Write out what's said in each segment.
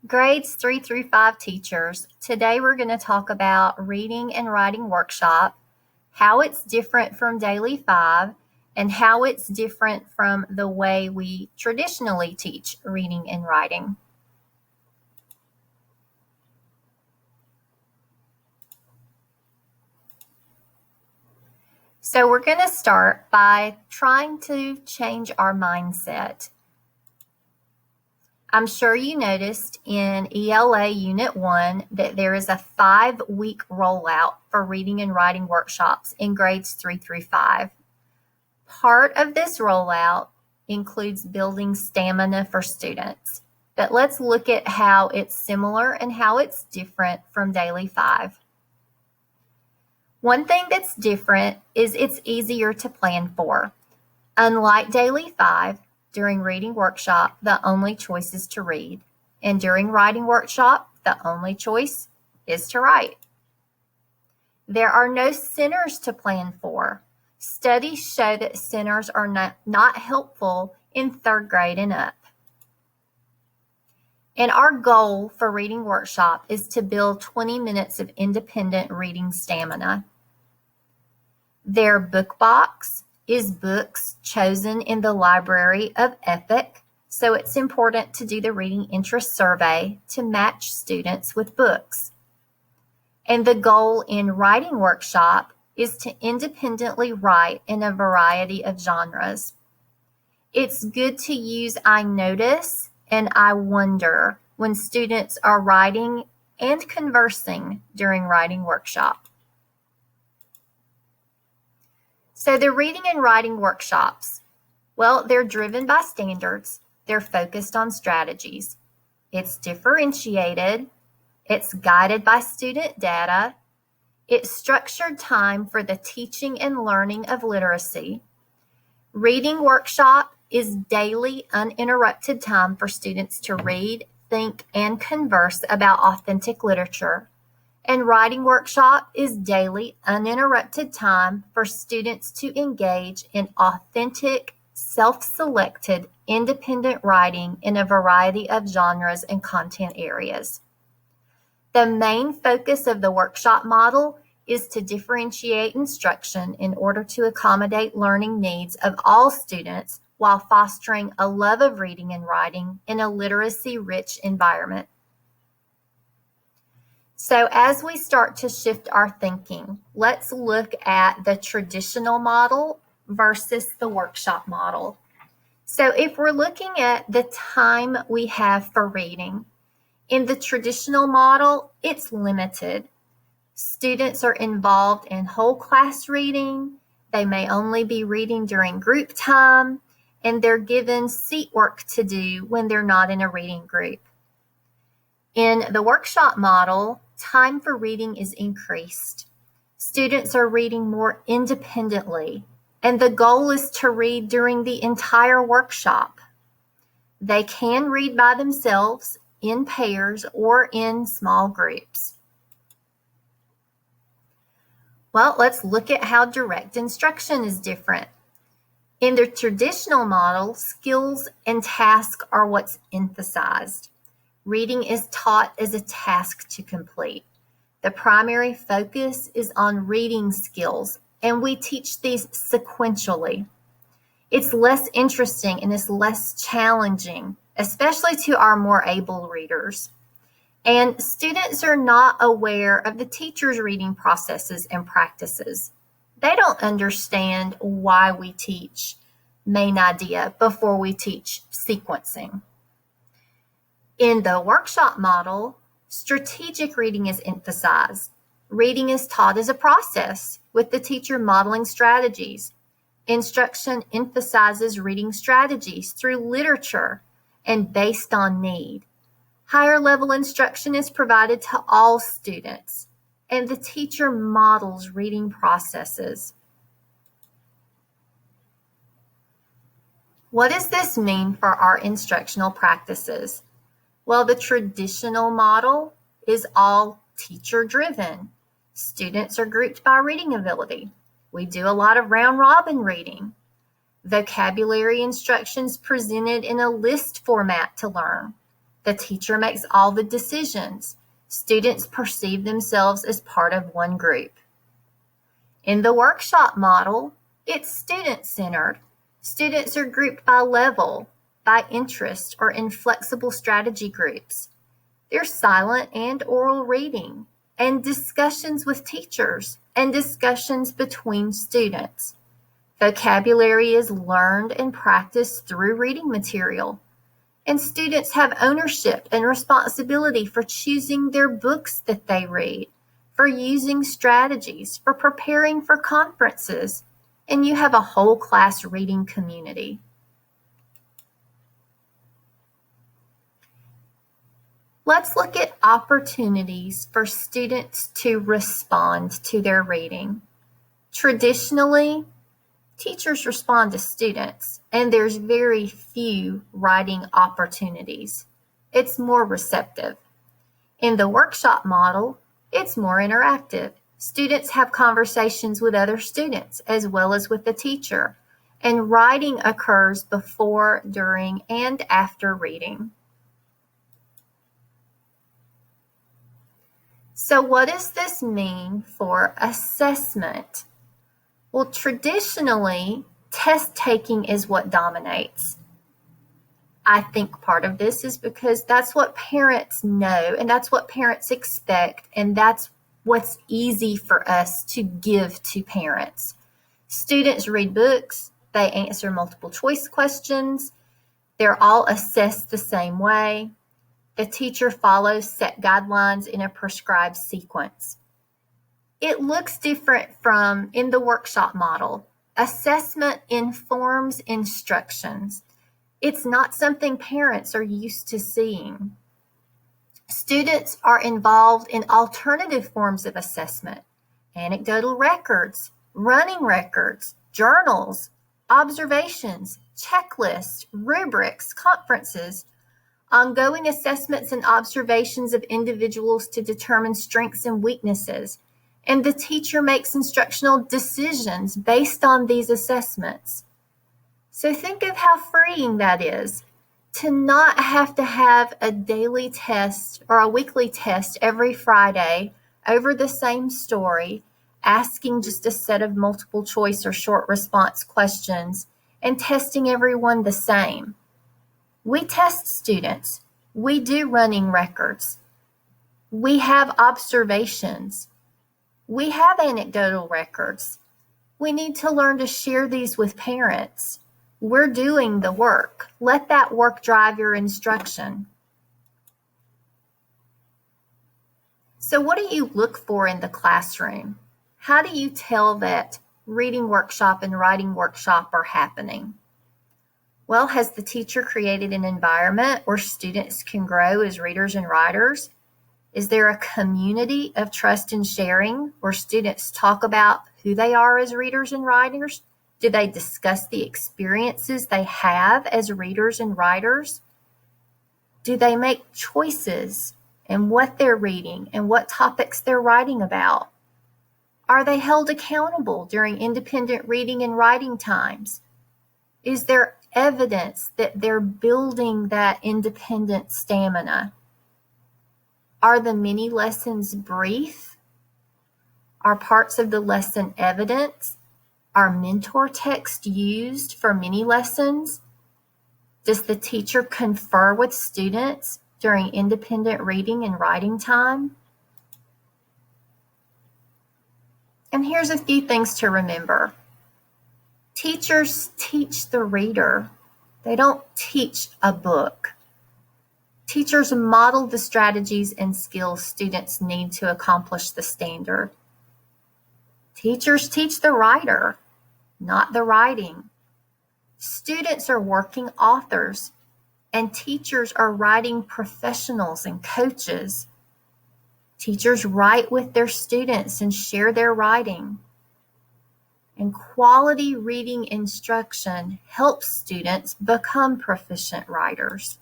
Grades 3 through 5 teachers, today we're going to talk about reading and writing workshop, how it's different from Daily 5, and how it's different from the way we traditionally teach reading and writing. So we're going to start by trying to change our mindset. I'm sure you noticed in ELA Unit 1 that there is a 5-week rollout for reading and writing workshops in grades 3 through 5. Part of this rollout includes building stamina for students, but let's look at how it's similar and how it's different from Daily 5. One thing that's different is it's easier to plan for. Unlike Daily 5, during reading workshop, the only choice is to read, and during writing workshop, the only choice is to write. There are no centers to plan for. Studies show that centers are not helpful in 3rd grade and up. And our goal for reading workshop is to build 20 minutes of independent reading stamina. Their book box is books chosen in the library of Epic, so it's important to do the reading interest survey to match students with books. And the goal in writing workshop is to independently write in a variety of genres. It's good to use I notice and I wonder when students are writing and conversing during writing workshop. So the reading and writing workshops, well, they're driven by standards. They're focused on strategies. It's differentiated. It's guided by student data. It's structured time for the teaching and learning of literacy. Reading workshop is daily uninterrupted time for students to read, think, and converse about authentic literature. And writing workshop is daily uninterrupted time for students to engage in authentic, self-selected, independent writing in a variety of genres and content areas. The main focus of the workshop model is to differentiate instruction in order to accommodate learning needs of all students while fostering a love of reading and writing in a literacy-rich environment. So as we start to shift our thinking, let's look at the traditional model versus the workshop model. So if we're looking at the time we have for reading, in the traditional model, it's limited. Students are involved in whole class reading. They may only be reading during group time, and they're given seat work to do when they're not in a reading group. In the workshop model, time for reading is increased. Students are reading more independently, and the goal is to read during the entire workshop. They can read by themselves, in pairs, or in small groups. Well, let's look at how direct instruction is different. In the traditional model, skills and tasks are what's emphasized. Reading is taught as a task to complete. The primary focus is on reading skills, and we teach these sequentially. It's less interesting and it's less challenging, especially to our more able readers. And students are not aware of the teacher's reading processes and practices. They don't understand why we teach main idea before we teach sequencing. In the workshop model, strategic reading is emphasized. Reading is taught as a process, with the teacher modeling strategies. Instruction emphasizes reading strategies through literature and based on need. Higher level instruction is provided to all students, and the teacher models reading processes. What does this mean for our instructional practices? Well, the traditional model is all teacher-driven. Students are grouped by reading ability. We do a lot of round-robin reading. Vocabulary instructions presented in a list format to learn. The teacher makes all the decisions. Students perceive themselves as part of one group. In the workshop model, it's student-centered. Students are grouped by level, by interest, or in flexible strategy groups. There's silent and oral reading, and discussions with teachers, and discussions between students. Vocabulary is learned and practiced through reading material. And students have ownership and responsibility for choosing their books that they read, for using strategies, for preparing for conferences, and you have a whole class reading community. Let's look at opportunities for students to respond to their reading. Traditionally, teachers respond to students, and there's very few writing opportunities. It's more receptive. In the workshop model, it's more interactive. Students have conversations with other students as well as with the teacher, and writing occurs before, during, and after reading. So what does this mean for assessment? Well, traditionally, test taking is what dominates. I think part of this is because that's what parents know, and that's what parents expect, and that's what's easy for us to give to parents. Students read books, they answer multiple choice questions, they're all assessed the same way. The teacher follows set guidelines in a prescribed sequence. It looks different from in the workshop model. Assessment informs instructions. It's not something parents are used to seeing. Students are involved in alternative forms of assessment, anecdotal records, running records, journals, observations, checklists, rubrics, conferences, ongoing assessments and observations of individuals to determine strengths and weaknesses, and the teacher makes instructional decisions based on these assessments. So think of how freeing that is, to not have to have a daily test or a weekly test every Friday over the same story, asking just a set of multiple choice or short response questions and testing everyone the same. We test students. We do running records. We have observations. We have anecdotal records. We need to learn to share these with parents. We're doing the work. Let that work drive your instruction. So what do you look for in the classroom? How do you tell that reading workshop and writing workshop are happening? Well, has the teacher created an environment where students can grow as readers and writers? Is there a community of trust and sharing where students talk about who they are as readers and writers? Do they discuss the experiences they have as readers and writers? Do they make choices in what they're reading and what topics they're writing about? Are they held accountable during independent reading and writing times? Is there evidence that they're building that independent stamina? Are the mini lessons brief? Are parts of the lesson evident? Are mentor text used for mini lessons? Does the teacher confer with students during independent reading and writing time? And here's a few things to remember. Teachers teach the reader. They don't teach a book. Teachers model the strategies and skills students need to accomplish the standard. Teachers teach the writer, not the writing. Students are working authors, and teachers are writing professionals and coaches. Teachers write with their students and share their writing. And quality reading instruction helps students become proficient writers.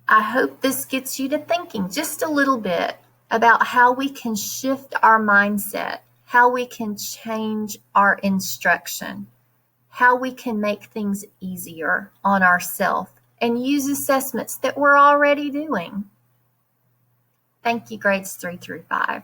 I hope this gets you to thinking just a little bit about how we can shift our mindset, how we can change our instruction, how we can make things easier on ourselves and use assessments that we're already doing. Thank you, grades 3 through 5.